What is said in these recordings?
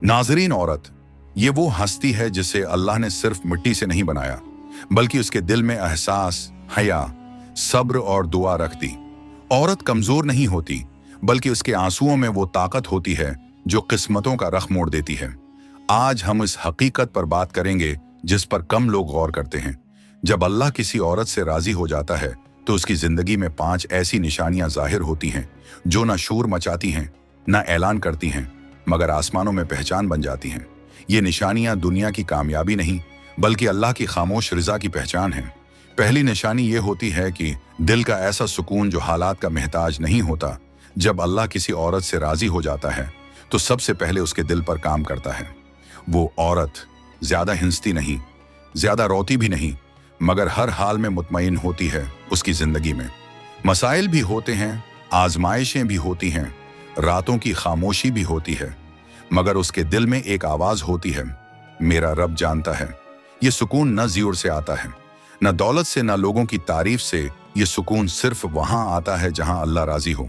नाजरीन, औरत ये वो हस्ती है जिसे अल्लाह ने सिर्फ मिट्टी से नहीं बनाया, बल्कि उसके दिल में एहसास, हया, सब्र और दुआ रख दी। औरत कमजोर नहीं होती, बल्कि उसके आंसुओं में वो ताकत होती है जो किस्मतों का रख मोड़ देती है। आज हम इस हकीकत पर बात करेंगे जिस पर कम लोग गौर करते हैं। जब अल्लाह किसी औरत से राजी हो जाता है तो उसकी जिंदगी में 5 ऐसी निशानियां जाहिर होती हैं जो न शोर मचाती हैं, न ऐलान करती हैं, मगर आसमानों में पहचान बन जाती हैं। ये निशानियां दुनिया की कामयाबी नहीं, बल्कि अल्लाह की खामोश रज़ा की पहचान है। पहली निशानी ये होती है कि दिल का ऐसा सुकून जो हालात का महताज नहीं होता। जब अल्लाह किसी औरत से राजी हो जाता है तो सबसे पहले उसके दिल पर काम करता है। वो औरत ज्यादा हिंसती नहीं, ज्यादा रोती भी नहीं, मगर हर हाल में मुतमईन होती है। उसकी जिंदगी में मसाइल भी होते हैं, आजमाइशें भी होती हैं, रातों की खामोशी भी होती है, मगर उसके दिल में एक आवाज होती है, मेरा रब जानता है। ये सुकून न ज़ियोर से आता है, न दौलत से, न लोगों की तारीफ से। ये सुकून सिर्फ वहां आता है जहां अल्लाह राजी हो।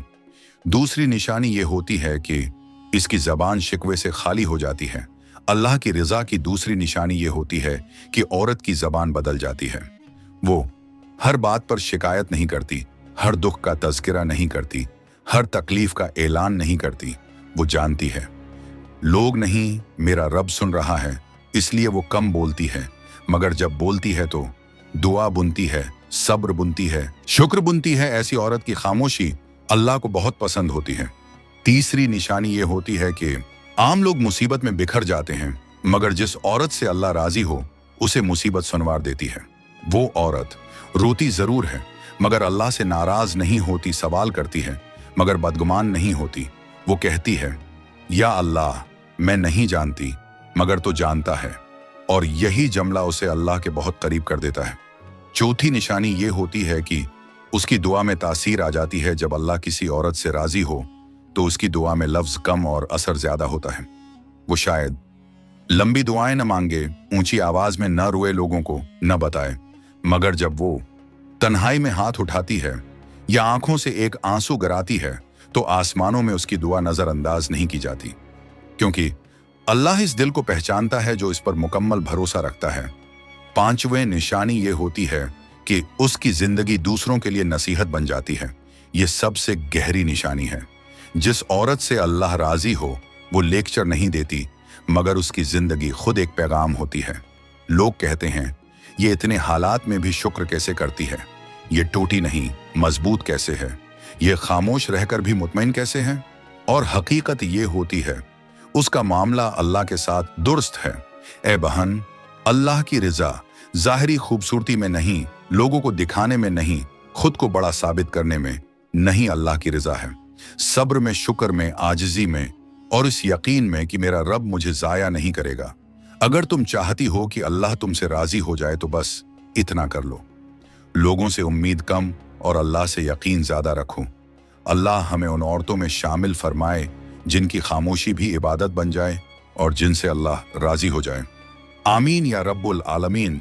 दूसरी निशानी ये होती है कि इसकी जबान शिकवे से खाली हो जाती है। अल्लाह की रज़ा की दूसरी निशानी ये होती है कि औरत की जबान बदल जाती है। वो हर बात पर शिकायत नहीं करती, हर दुख का तज़किरा नहीं करती, हर तकलीफ का ऐलान नहीं करती। वो जानती है लोग नहीं, मेरा रब सुन रहा है, इसलिए वो कम बोलती है, मगर जब बोलती है तो दुआ बुनती है, सब्र बुनती है, शुक्र बुनती है। ऐसी औरत की खामोशी अल्लाह को बहुत पसंद होती है। तीसरी निशानी ये होती है कि आम लोग मुसीबत में बिखर जाते हैं, मगर जिस औरत से अल्लाह राजी हो उसे मुसीबत सुनवार देती है। वो औरत रोती जरूर है, मगर अल्लाह से नाराज नहीं होती, सवाल करती है, मगर बदगुमान नहीं होती। वो कहती है, या अल्लाह, मैं नहीं जानती, मगर तो जानता है। और यही जमला उसे अल्लाह के बहुत करीब कर देता है। चौथी निशानी ये होती है कि उसकी दुआ में तासीर आ जाती है। जब अल्लाह किसी औरत से राजी हो तो उसकी दुआ में लफ्ज कम और असर ज्यादा होता है। वो शायद लंबी दुआएं न मांगे, ऊंची आवाज में न रोए, लोगों को न बताए, मगर जब वो तन्हाई में हाथ उठाती है या आंखों से एक आंसू गिराती है तो आसमानों में उसकी दुआ नजरअंदाज नहीं की जाती, क्योंकि अल्लाह इस दिल को पहचानता है जो इस पर मुकम्मल भरोसा रखता है। पांचवें निशानी ये होती है कि उसकी जिंदगी दूसरों के लिए नसीहत बन जाती है। ये सबसे गहरी निशानी है। जिस औरत से अल्लाह राजी हो वो लेक्चर नहीं देती, मगर उसकी जिंदगी खुद एक पैगाम होती है। लोग कहते हैं, ये इतने हालात में भी शुक्र कैसे करती है, ये टूटी नहीं, मजबूत कैसे है, ये खामोश रहकर भी मुतमईन कैसे है। और हकीकत ये होती है, उसका मामला अल्लाह के साथ दुरुस्त है। ए बहन, अल्लाह की रज़ा ज़ाहिरी खूबसूरती में नहीं, लोगों को दिखाने में नहीं, खुद को बड़ा साबित करने में नहीं, अल्लाह की रज़ा है सब्र में, शुक्र में, आजिज़ी में, और इस यकीन में कि मेरा रब मुझे ज़ाया नहीं करेगा। अगर तुम चाहती हो कि अल्लाह तुमसे राजी हो जाए तो बस इतना कर लो, लोगों से उम्मीद कम और अल्लाह से यकीन ज़्यादा रखो। अल्लाह हमें उन औरतों में शामिल फरमाए जिनकी खामोशी भी इबादत बन जाए और जिनसे अल्लाह राजी हो जाए। आमीन या रब्बुल आलमीन।